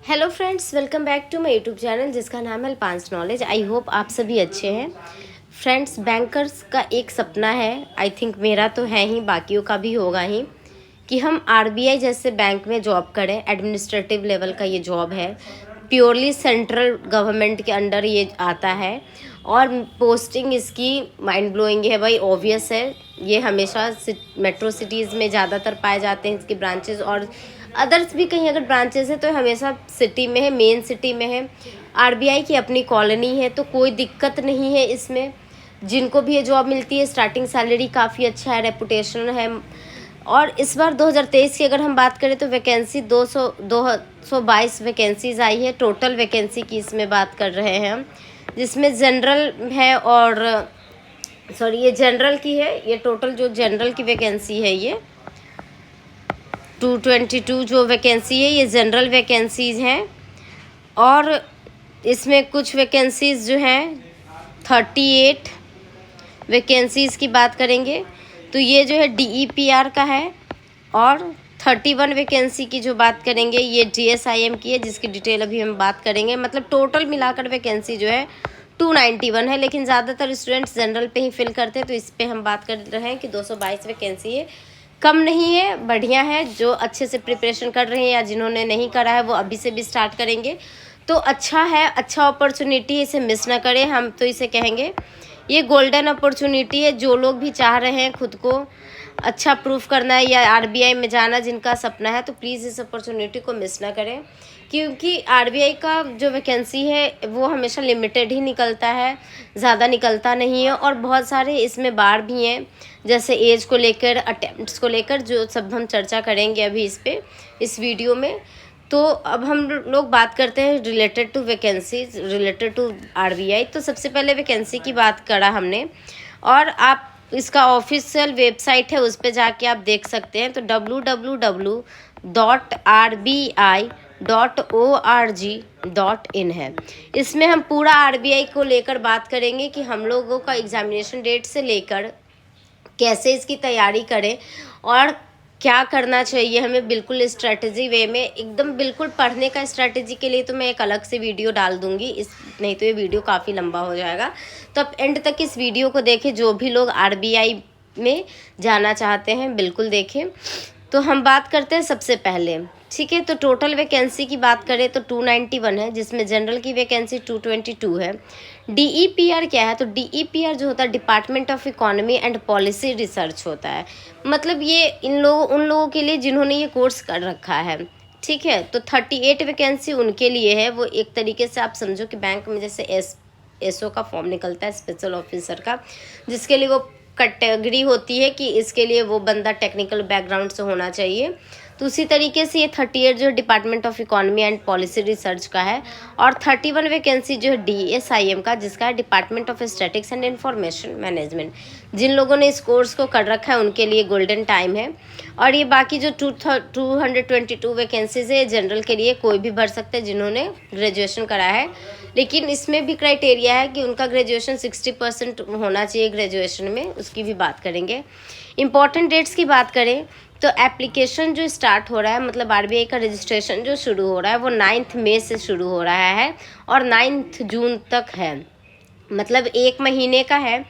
Hello friends, welcome back to my YouTube channel जिसका नाम है अल्पांस नॉलेज। आई होप आप सभी अच्छे हैं। फ्रेंड्स, बैंकर्स का एक सपना है, आई थिंक मेरा तो है ही, बाकियों का भी होगा ही, कि हम आरबीआई जैसे बैंक में जॉब करें। एडमिनिस्ट्रेटिव लेवल का ये जॉब है, प्योरली सेंट्रल गवर्नमेंट के अंडर ये आता है और पोस्टिंग इसकी माइंड ब्लोइंग है भाई, ऑब्वियस है। ये हमेशा मेट्रो सिटीज़ में ज़्यादातर पाए जाते हैं इसके ब्रांचेस, और अदर्स भी कहीं अगर ब्रांचेस है तो हमेशा सिटी में है, मेन सिटी में है। आरबीआई की अपनी कॉलोनी है तो कोई दिक्कत नहीं है इसमें। जिनको भी ये जॉब मिलती है, स्टार्टिंग सैलरी काफ़ी अच्छा है, रेपुटेशन है। और इस बार 2023 की अगर हम बात करें तो वैकेंसी 222 वैकेंसीज आई है। टोटल वैकेंसी की इसमें बात कर रहे हैं हम, जिसमें जनरल है और सॉरी ये जनरल की है। ये टोटल जो जनरल की वैकेंसी है ये 222 जो वैकेंसी है ये जनरल वैकेंसीज हैं। और इसमें कुछ वैकेंसीज जो हैं 38 वैकेंसीज़ की बात करेंगे तो ये जो है डीईपीआर का है। और 31 वैकेंसी की जो बात करेंगे ये डीएसआईएम की है, जिसकी डिटेल अभी हम बात करेंगे। मतलब टोटल मिलाकर वैकेंसी जो है 291 है, लेकिन ज़्यादातर स्टूडेंट्स जनरल पे ही फिल करते हैं तो इस पे हम बात कर रहे हैं कि 222 वैकेंसी है। कम नहीं है, बढ़िया है। जो अच्छे से प्रिपरेशन कर रहे हैं या जिन्होंने नहीं करा है वो अभी से भी स्टार्ट करेंगे तो अच्छा है, अच्छा अपॉर्चुनिटी है, इसे मिस ना करें। हम तो इसे कहेंगे ये गोल्डन अपॉर्चुनिटी है। जो लोग भी चाह रहे हैं खुद को अच्छा प्रूफ करना है या आरबीआई में जाना जिनका सपना है तो प्लीज़ इस अपॉर्चुनिटी को मिस ना करें, क्योंकि आरबीआई का जो वैकेंसी है वो हमेशा लिमिटेड ही निकलता है, ज़्यादा निकलता नहीं है। और बहुत सारे इसमें बार भी हैं, जैसे एज को लेकर, अटेम्प्ट्स को लेकर, जो सब हम चर्चा करेंगे अभी इस वीडियो में। तो अब हम लोग बात करते हैं related to vacancies, related to RBI. तो सबसे पहले वैकेंसी की बात करा हमने, और आप इसका ऑफिशियल वेबसाइट है उस पर जाके आप देख सकते हैं। तो www.rbi.org.in है। इसमें हम पूरा आरबीआई को लेकर बात करेंगे कि हम लोगों का एग्जामिनेशन डेट से लेकर कैसे इसकी तैयारी करें और क्या करना चाहिए हमें, बिल्कुल स्ट्रैटेजी वे में, एकदम बिल्कुल पढ़ने का स्ट्रैटेजी के लिए तो मैं एक अलग से वीडियो डाल दूंगी नहीं तो ये वीडियो काफ़ी लंबा हो जाएगा। तो अब एंड तक इस वीडियो को देखें, जो भी लोग आरबीआई में जाना चाहते हैं बिल्कुल देखें। तो हम बात करते हैं सबसे पहले, ठीक है। तो टोटल वैकेंसी की बात करें तो 291 है, जिसमें जनरल की वैकेंसी 222 है। डीईपीआर क्या है? तो डीईपीआर जो होता है department of economy and policy research होता है। मतलब ये उन लोगों के लिए जिन्होंने ये कोर्स कर रखा है, ठीक है। तो 38 वैकेंसी उनके लिए है। वो एक तरीके से आप समझो कि बैंक में जैसे एसओ का फॉर्म निकलता है, स्पेशल ऑफिसर का, जिसके लिए वो कैटेगरी होती है कि इसके लिए वो बंदा टेक्निकल बैकग्राउंड से होना चाहिए। तो उसी तरीके से ये 38 जो department of economy and policy research का है। और 31 वैकेंसी जो है डीएसआईएम का, जिसका है department of statics and information management. जिन लोगों ने इस कोर्स को कर रखा है उनके लिए गोल्डन टाइम है। और ये बाकी जो 222 वैकेंसीज है जनरल के लिए कोई भी भर सकते हैं जिन्होंने ग्रेजुएशन करा है, लेकिन इसमें भी क्राइटेरिया है कि उनका ग्रेजुएशन 60% होना चाहिए ग्रेजुएशन में, उसकी भी बात करेंगे। इम्पॉर्टेंट डेट्स की बात करें तो एप्लीकेशन जो स्टार्ट हो रहा है, मतलब आरबीआई का रजिस्ट्रेशन जो शुरू हो रहा है वो 9 मई से शुरू हो रहा है और 9 जून तक है। मतलब 1 महीने का है,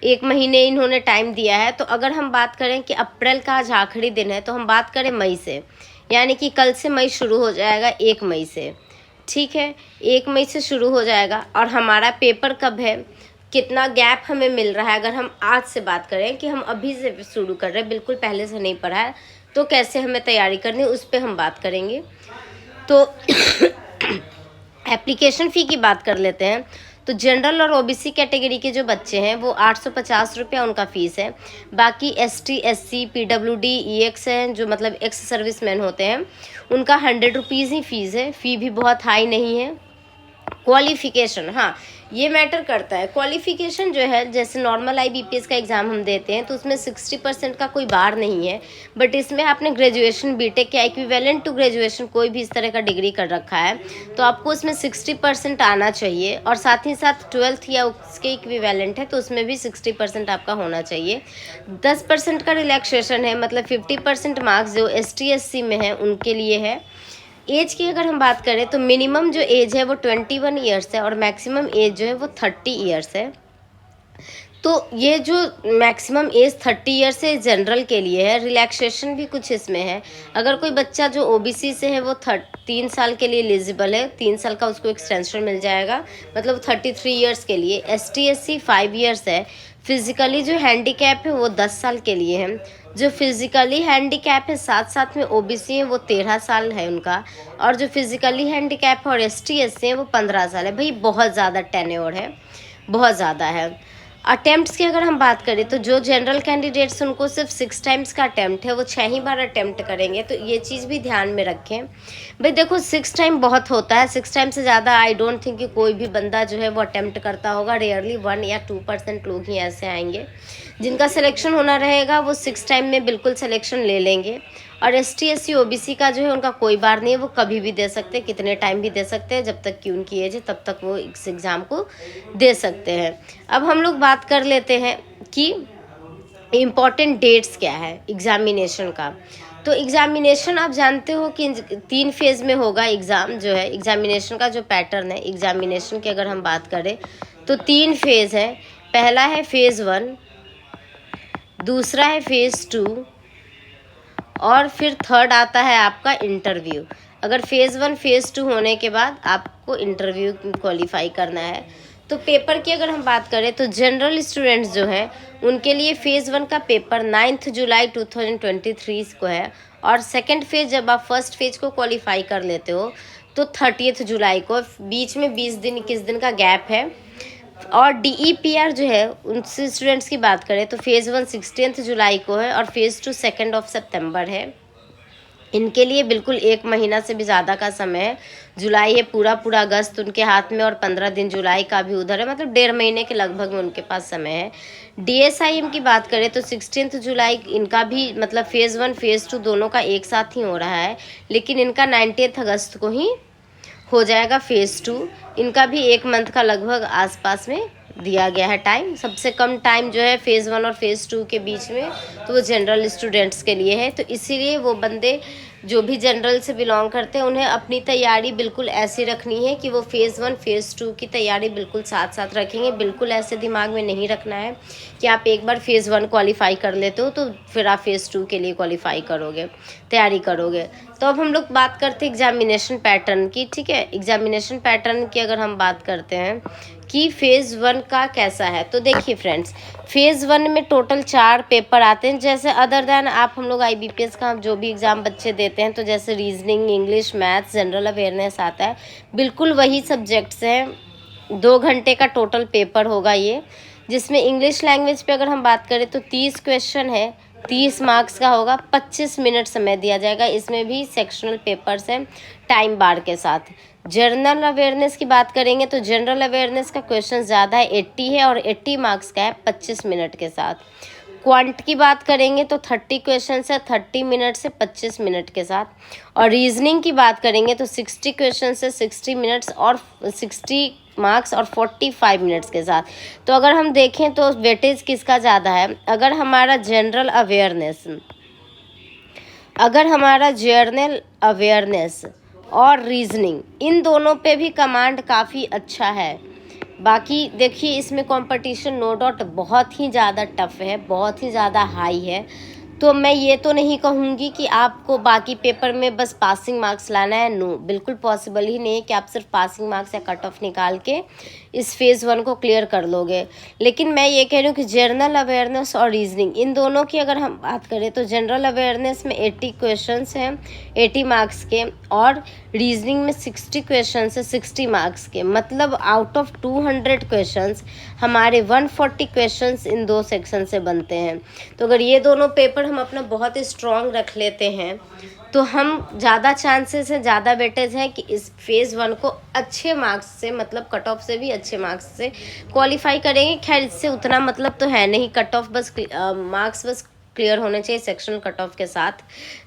1 महीने इन्होंने टाइम दिया है। तो अगर हम बात करें कि अप्रैल का आज आखिरी दिन है तो हम बात करें मई से, यानी कि कल से मई शुरू हो जाएगा 1 मई से, ठीक है। 1 मई से शुरू हो जाएगा। और हमारा पेपर कब है, कितना गैप हमें मिल रहा है, अगर हम आज से बात करें कि हम अभी से शुरू कर रहे हैं, बिल्कुल पहले से नहीं पढ़ा है, तो कैसे हमें तैयारी करनी है उस पर हम बात करेंगे। तो एप्लीकेशन फ़ी की बात कर लेते हैं। तो जनरल और ओबीसी कैटेगरी के जो बच्चे हैं वो 850 रुपया उनका फ़ीस है। बाकी एसटी, एससी, पीडब्ल्यूडी, ईएक्स हैं, जो मतलब एक्स सर्विसमैन होते हैं, उनका 100 रुपीज़ ही फ़ीस है। फ़ी भी बहुत हाई नहीं है। क्वालिफ़िकेशन, हाँ ये मैटर करता है। क्वालिफ़िकेशन जो है, जैसे नॉर्मल आईबीपीएस का एग्ज़ाम हम देते हैं तो उसमें 60% का कोई बार नहीं है, बट इसमें आपने ग्रेजुएशन बीटेक या इक्विवेलेंट टू ग्रेजुएशन कोई भी इस तरह का डिग्री कर रखा है तो आपको उसमें 60% आना चाहिए। और साथ ही साथ 12th या उसके इक्विवेलेंट है तो उसमें भी 60% आपका होना चाहिए। 10% का रिलैक्सेशन है, मतलब 50% मार्क्स जो एसटी एससी में है उनके लिए है। एज की अगर हम बात करें तो मिनिमम जो एज है वो 21 ईयर्स है और मैक्सिमम एज जो है वो 30 ईयर्स है। तो ये जो मैक्सिमम एज 30 ईयर से जनरल के लिए है, रिलैक्सेशन भी कुछ इसमें है। अगर कोई बच्चा जो ओबीसी से है वो 3 साल के लिए एलिजिबल है, 3 साल का उसको एक्सटेंशन मिल जाएगा, मतलब 33 ईयर्स के लिए। ST SC 5 ईयर्स है। फिजिकली जो हैंडीकैप है वो 10 साल के लिए है। जो फिजिकली हैंडीकैप है साथ साथ में ओबीसी है वो 13 साल है उनका, और जो फिजिकली हैंडीकैप है और ST SC है वो 15 साल है। भाई बहुत ज़्यादा टेन्योर है, बहुत ज़्यादा है। अटेम्प्ट्स की अगर हम बात करें तो जो जनरल कैंडिडेट्स उनको सिर्फ 6 टाइम्स का अटेम्प्ट है, वो 6 ही बार अटेम्प्ट करेंगे, तो ये चीज़ भी ध्यान में रखें। भाई देखो 6 टाइम बहुत होता है, 6 टाइम से ज़्यादा आई डोंट थिंक कि कोई भी बंदा जो है वो अटेम्प्ट करता होगा। रेयरली 1 या 2% लोग ही ऐसे आएंगे। जिनका सिलेक्शन होना रहेगा वो 6 टाइम में बिल्कुल सिलेक्शन ले लेंगे। और ST SC OBC का जो है उनका कोई बार नहीं है, वो कभी भी दे सकते हैं, कितने टाइम भी दे सकते हैं, जब तक कि उनकी एज है तब तक वो इस एग्ज़ाम को दे सकते हैं। अब हम लोग बात कर लेते हैं कि इम्पॉर्टेंट डेट्स क्या है एग्ज़ामिनेशन का। तो एग्ज़ामिनेशन आप जानते हो कि 3 फेज़ में होगा एग्ज़ाम जो है। एग्ज़ामिनेशन का जो पैटर्न है एग्ज़ामिनेशन की अगर हम बात करें तो 3 फेज़ है। पहला है फेज़ 1, दूसरा है फेज़ 2 और फिर थर्ड आता है आपका इंटरव्यू। अगर फेज़ 1 फेज़ 2 होने के बाद आपको इंटरव्यू क्वालिफाई करना है। तो पेपर की अगर हम बात करें तो जनरल स्टूडेंट्स जो हैं उनके लिए फेज़ 1 का पेपर 9 जुलाई 2023 को है, और सेकंड फेज़ जब आप फर्स्ट फेज़ को क्वालिफाई कर लेते हो तो 30 जुलाई को, बीच में 20 दिन 21 दिन का गैप है। और DEPR जो है उनसे स्टूडेंट्स की बात करें तो फेज़ 1 16 जुलाई को है और फेज़ 2 2 सितंबर है। इनके लिए बिल्कुल 1 महीना से भी ज़्यादा का समय है। जुलाई है, पूरा अगस्त उनके हाथ में और 15 दिन जुलाई का भी उधर है, मतलब 1.5 महीने के लगभग में उनके पास समय है। DSIM की बात करें तो 16 जुलाई इनका भी, मतलब फेज़ 1 फेज़ 2 दोनों का एक साथ ही हो रहा है, लेकिन इनका 19 अगस्त को ही हो जाएगा फेज़ 2। इनका भी 1 मंथ का लगभग आसपास में दिया गया है टाइम। सबसे कम टाइम जो है फेज़ 1 और फेज़ 2 के बीच में, तो वो जनरल स्टूडेंट्स के लिए है। तो इसीलिए वो बंदे जो भी जनरल से बिलोंग करते हैं उन्हें अपनी तैयारी बिल्कुल ऐसी रखनी है कि वो फेज़ 1 फेज़ 2 की तैयारी बिल्कुल साथ साथ रखेंगे। बिल्कुल ऐसे दिमाग में नहीं रखना है कि आप एक बार फेज़ 1 क्वालिफाई कर लेते हो तो फिर आप फेज़ 2 के लिए क्वालिफाई करोगे, तैयारी करोगे। तो अब हम लोग बात करते हैं एग्जामिनेशन पैटर्न की, ठीक है। एग्जामिनेशन पैटर्न की अगर हम बात करते हैं कि फेज़ 1 का कैसा है, तो देखिए फ्रेंड्स, फेज़ 1 में टोटल 4 पेपर आते हैं। जैसे अदर दैन आप हम लोग IBPS का जो भी एग्ज़ाम बच्चे देते हैं, तो जैसे reasoning, English, maths, general awareness आता है, बिल्कुल वही सब्जेक्ट्स हैं। 2 घंटे का टोटल पेपर होगा ये, जिसमें इंग्लिश लैंग्वेज पे अगर हम बात करें तो 30 क्वेश्चन है, 30 मार्क्स का होगा, 25 मिनट समय दिया जाएगा। इसमें भी सेक्शनल पेपर्स हैं टाइम बार के साथ। जनरल अवेयरनेस की बात करेंगे तो जनरल अवेयरनेस का क्वेश्चन ज़्यादा है, 80 है और 80 मार्क्स का है 25 मिनट के साथ। क्वांट की बात करेंगे तो 30 क्वेश्चन है, 30 मिनट से 25 मिनट के साथ। और रीजनिंग की बात करेंगे तो 60 क्वेश्चन से 60 मिनट्स और 60 मार्क्स और 45 मिनट्स के साथ। तो अगर हम देखें तो वेटेज किसका ज़्यादा है, अगर हमारा जनरल अवेयरनेस और रीजनिंग, इन दोनों पे भी कमांड काफ़ी अच्छा है। बाकी देखिए इसमें कंपटीशन नो डाउट बहुत ही ज़्यादा टफ है, बहुत ही ज़्यादा हाई है। तो मैं ये तो नहीं कहूँगी कि आपको बाकी पेपर में बस पासिंग मार्क्स लाना है, नो, बिल्कुल पॉसिबल ही नहीं है कि आप सिर्फ पासिंग मार्क्स या कट ऑफ निकाल के इस फेज़ 1 को क्लियर कर लोगे। लेकिन मैं ये कह रही हूँ कि जनरल अवेयरनेस और रीजनिंग, इन दोनों की अगर हम बात करें तो जनरल अवेयरनेस में 80 क्वेश्चंस हैं 80 मार्क्स के, और रीजनिंग में 60 क्वेश्चंस है 60 मार्क्स के। मतलब आउट ऑफ 200 क्वेश्चंस हमारे 140 क्वेश्चंस इन 2 सेक्शन से बनते हैं। तो अगर ये दोनों पेपर हम अपना बहुत स्ट्रॉन्ग रख लेते हैं तो हम ज़्यादा चांसेस है, ज़्यादा वेटेज है कि इस फेज़ 1 को अच्छे मार्क्स से, मतलब कट ऑफ से भी अच्छे मार्क्स से क्वालिफाई करेंगे। खैर इससे उतना मतलब तो है नहीं, कट ऑफ बस मार्क्स बस क्लियर होने चाहिए सेक्शनल कट ऑफ के साथ।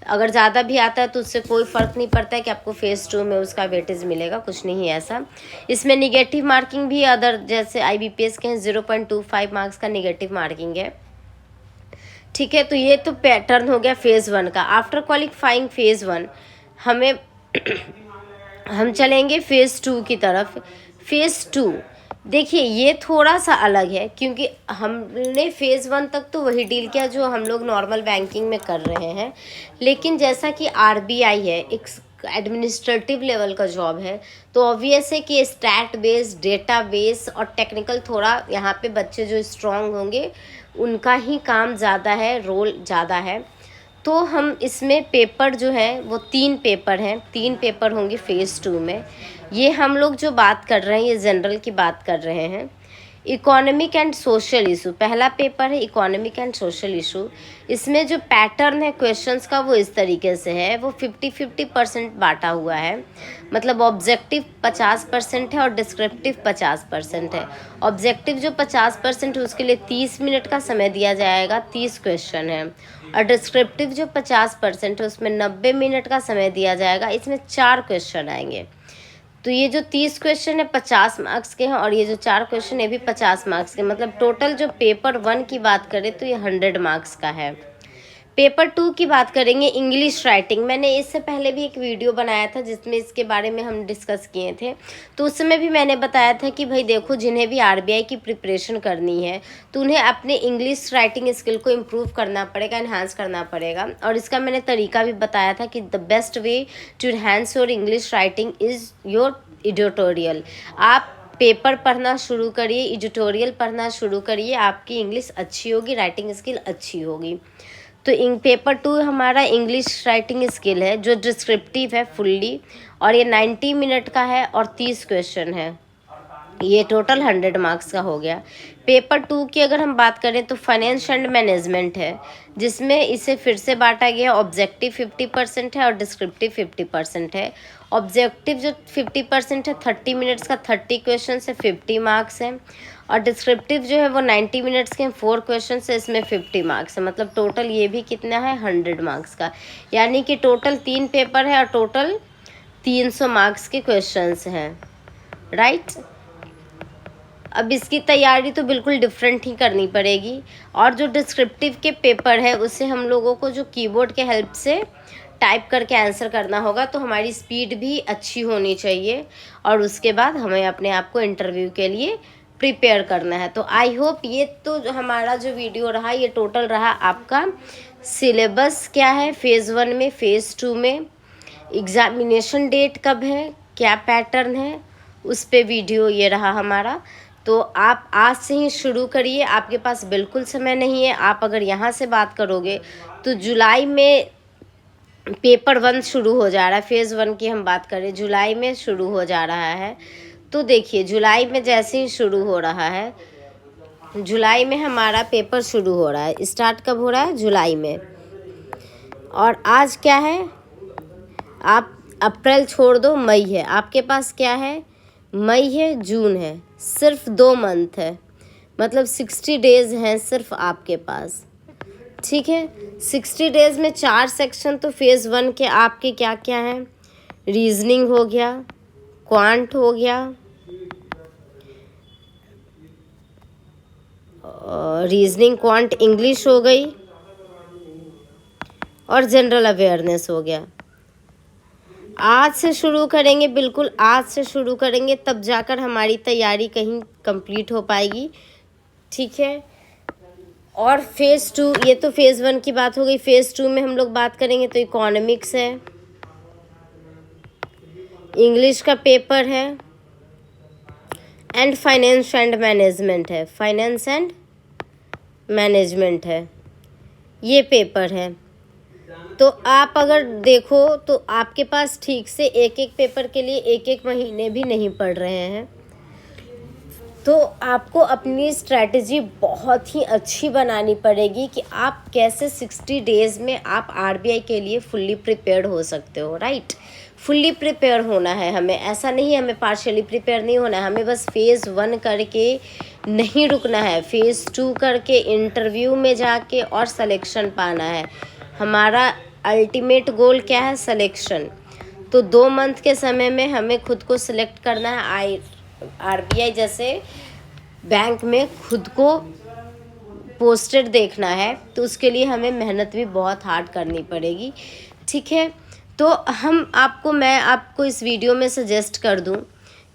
अगर ज़्यादा भी आता है तो उससे कोई फ़र्क नहीं पड़ता है कि आपको फेज़ 2 में उसका वेटेज मिलेगा, कुछ नहीं है ऐसा। इसमें निगेटिव मार्किंग भी अदर जैसे IBPS के हैं 0.25 मार्क्स का निगेटिव मार्किंग है, ठीक है। तो ये तो पैटर्न हो गया फेज़ 1 का। आफ्टर क्वालिफाइंग फेज़ 1 हमें हम चलेंगे फेज़ 2 की तरफ। फेज़ 2 देखिए ये थोड़ा सा अलग है, क्योंकि हमने फेज़ 1 तक तो वही डील किया जो हम लोग नॉर्मल बैंकिंग में कर रहे हैं, लेकिन जैसा कि आरबीआई है, एक एडमिनिस्ट्रेटिव लेवल का जॉब है, तो ऑब्वियस है कि स्टैट बेस, डेटा बेस और टेक्निकल थोड़ा यहाँ पे बच्चे जो स्ट्रांग होंगे उनका ही काम ज़्यादा है, रोल ज़्यादा है। तो हम इसमें पेपर जो है वो 3 पेपर हैं, 3 पेपर होंगे फेज़ 2 में। ये हम लोग जो बात कर रहे हैं ये जनरल की बात कर रहे हैं। इकोनॉमिक एंड सोशल इशू पहला पेपर है, इकोनॉमिक एंड सोशल इशू। इसमें जो पैटर्न है क्वेश्चंस का वो इस तरीके से है, वो 50-50% बांटा हुआ है। मतलब ऑब्जेक्टिव 50% है और डिस्क्रिप्टिव 50% है। ऑब्जेक्टिव जो 50% है उसके लिए 30 मिनट का समय दिया जाएगा, 30 क्वेश्चन है। और डिस्क्रिप्टिव जो 50% है उसमें 90 मिनट का समय दिया जाएगा, इसमें 4 क्वेश्चन आएंगे। तो ये जो 30 क्वेश्चन है 50 मार्क्स के हैं, और ये जो 4 क्वेश्चन है भी 50 मार्क्स के। मतलब टोटल जो पेपर 1 की बात करें तो ये 100 मार्क्स का है। पेपर 2 की बात करेंगे, इंग्लिश राइटिंग। मैंने इससे पहले भी एक वीडियो बनाया था जिसमें इसके बारे में हम डिस्कस किए थे, तो उसमें भी मैंने बताया था कि भाई देखो, जिन्हें भी आरबीआई की प्रिपरेशन करनी है तो उन्हें अपने इंग्लिश राइटिंग स्किल को इम्प्रूव करना पड़ेगा, इन्हांस करना पड़ेगा। और इसका मैंने तरीका भी बताया था कि the best way to enhance your English writing is your editorial. आप पेपर पढ़ना शुरू करिए, एडिटोरियल पढ़ना शुरू करिए, आपकी इंग्लिश अच्छी होगी, राइटिंग स्किल अच्छी होगी। तो पेपर 2 हमारा इंग्लिश राइटिंग स्किल है जो डिस्क्रिप्टिव है फुल्ली, और ये 90 मिनट का है और 30 क्वेश्चन है। ये टोटल 100 मार्क्स का हो गया। पेपर 2 की अगर हम बात करें तो फाइनेंस एंड मैनेजमेंट है, जिसमें इसे फिर से बांटा गया। ऑब्जेक्टिव 50% है और डिस्क्रिप्टिव 50% है। ऑब्जेक्टिव जो 50% है 30 मिनट्स का 30 क्वेश्चन से 50 मार्क्स है, और डिस्क्रिप्टिव जो है वो 90 मिनट्स के 4 क्वेश्चन से इसमें 50 मार्क्स है। मतलब टोटल ये भी कितना है, 100 मार्क्स का। यानी कि टोटल 3 पेपर है और टोटल 300 मार्क्स के क्वेश्चंस हैं, राइट। अब इसकी तैयारी तो बिल्कुल डिफरेंट ही करनी पड़ेगी। और जो डिस्क्रिप्टिव के पेपर है उससे हम लोगों को जो कीबोर्ड के हेल्प से टाइप करके आंसर करना होगा, तो हमारी स्पीड भी अच्छी होनी चाहिए। और उसके बाद हमें अपने आप को इंटरव्यू के लिए प्रिपेयर करना है। तो आई होप ये तो जो हमारा जो वीडियो रहा ये टोटल रहा आपका सिलेबस क्या है फेज़ 1 में, फेज़ 2 में, एग्ज़ामिनेशन डेट कब है, क्या पैटर्न है, उस पे वीडियो ये रहा हमारा। तो आप आज से ही शुरू करिए, आपके पास बिल्कुल समय नहीं है। आप अगर यहाँ से बात करोगे तो जुलाई में पेपर 1 शुरू हो जा रहा है। फेज़ 1 की हम बात करें, जुलाई में शुरू हो जा रहा है। तो देखिए जुलाई में जैसे ही शुरू हो रहा है, जुलाई में हमारा पेपर शुरू हो रहा है। स्टार्ट कब हो रहा है, जुलाई में। और आज क्या है, आप अप्रैल छोड़ दो, मई है आपके पास। क्या है, मई है, जून है, सिर्फ 2 मंथ है। मतलब 60 डेज़ हैं सिर्फ आपके पास, ठीक है। 60 डेज़ में 4 सेक्शन तो फेज़ 1 के आपके क्या क्या हैं, रीजनिंग हो गया, क्वांट हो गया, रीजनिंग क्वांट इंग्लिश हो गई, और जनरल अवेयरनेस हो गया। आज से शुरू करेंगे, बिल्कुल आज से शुरू करेंगे, तब जाकर हमारी तैयारी कहीं कंप्लीट हो पाएगी, ठीक है। और फेज़ 2, ये तो फेज़ 1 की बात हो गई। फेज़ 2 में हम लोग बात करेंगे तो इकोनॉमिक्स है, इंग्लिश का पेपर है, एंड फाइनेंस एंड मैनेजमेंट है। फाइनेंस एंड मैनेजमेंट है, ये पेपर है। तो आप अगर देखो तो आपके पास ठीक से एक एक पेपर के लिए एक एक महीने भी नहीं पढ़ रहे हैं। तो आपको अपनी स्ट्रैटेजी बहुत ही अच्छी बनानी पड़ेगी कि आप कैसे 60 डेज़ में आप आरबीआई के लिए फुल्ली प्रिपेयर्ड हो सकते हो, राइट। फुल्ली प्रिपेयर होना है हमें, ऐसा नहीं हमें पार्शियली प्रिपेयर नहीं होना है। हमें बस फेज़ 1 करके नहीं रुकना है, फेज़ 2 करके इंटरव्यू में जाके और सिलेक्शन पाना है। हमारा अल्टीमेट गोल क्या है, सिलेक्शन। तो 2 मंथ के समय में हमें खुद को सिलेक्ट करना है। आरबीआई जैसे बैंक में खुद को पोस्टेड देखना है, तो उसके लिए हमें मेहनत भी बहुत हार्ड करनी पड़ेगी, ठीक है। तो मैं आपको इस वीडियो में सजेस्ट कर दूं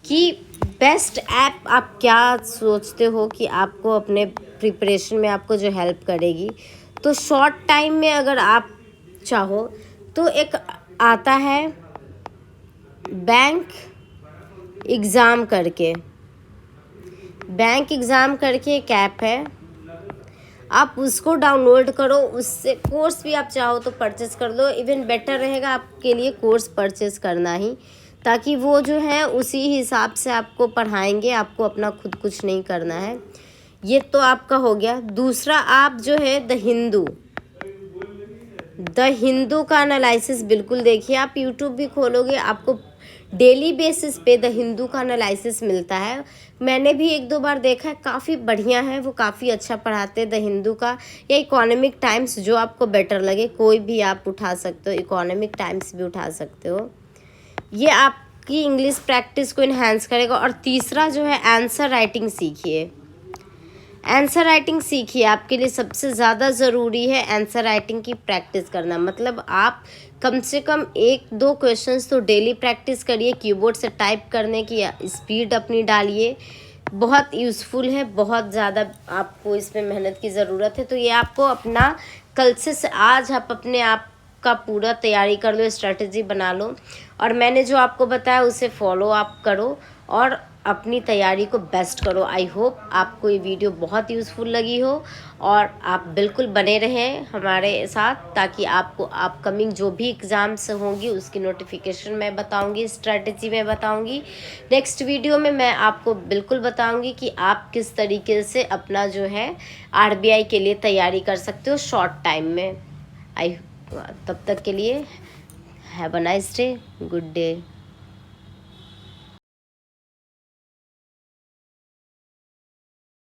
कि बेस्ट ऐप आप क्या सोचते हो कि आपको अपने प्रिपरेशन में आपको जो हेल्प करेगी। तो शॉर्ट टाइम में अगर आप चाहो तो एक आता है बैंक एग्ज़ाम करके एक ऐप है, आप उसको डाउनलोड करो, उससे कोर्स भी आप चाहो तो परचेस कर लो। इवन बेटर रहेगा आपके लिए कोर्स परचेस करना ही, ताकि वो जो है उसी हिसाब से आपको पढ़ाएंगे, आपको अपना खुद कुछ नहीं करना है। ये तो आपका हो गया। दूसरा आप जो है द हिंदू का एनालिसिस बिल्कुल देखिए। आप यूट्यूब भी खोलोगे आपको डेली बेसिस पे द हिंदू का एनालिसिस मिलता है। मैंने भी 1-2 बार देखा है, काफ़ी बढ़िया है वो, काफ़ी अच्छा पढ़ाते हैं द हिंदू का, या इकोनॉमिक टाइम्स, जो आपको बेटर लगे कोई भी आप उठा सकते हो, इकोनॉमिक टाइम्स भी उठा सकते हो। ये आपकी इंग्लिश प्रैक्टिस को इन्हांस करेगा। और तीसरा जो है आंसर राइटिंग सीखिए। आपके लिए सबसे ज़्यादा ज़रूरी है आंसर राइटिंग की प्रैक्टिस करना। मतलब आप कम से कम 1-2 क्वेश्चंस तो डेली प्रैक्टिस करिए। कीबोर्ड से टाइप करने की स्पीड अपनी डालिए, बहुत यूज़फुल है, बहुत ज़्यादा आपको इसमें मेहनत की ज़रूरत है। तो ये आपको अपना कल से आज आप अपने आप का पूरा तैयारी कर लो, स्ट्रेटजी बना लो, और मैंने जो आपको बताया उसे फॉलो आप करो और अपनी तैयारी को बेस्ट करो। आई होप आपको ये वीडियो बहुत यूज़फुल लगी हो, और आप बिल्कुल बने रहें हमारे साथ, ताकि आपको अपकमिंग जो भी एग्ज़ाम्स होंगी उसकी नोटिफिकेशन मैं बताऊंगी, स्ट्रेटजी मैं बताऊंगी। नेक्स्ट वीडियो में मैं आपको बिल्कुल बताऊंगी कि आप किस तरीके से अपना जो है आरबीआई के लिए तैयारी कर सकते हो शॉर्ट टाइम में। तब तक के लिए have a nice day, good day.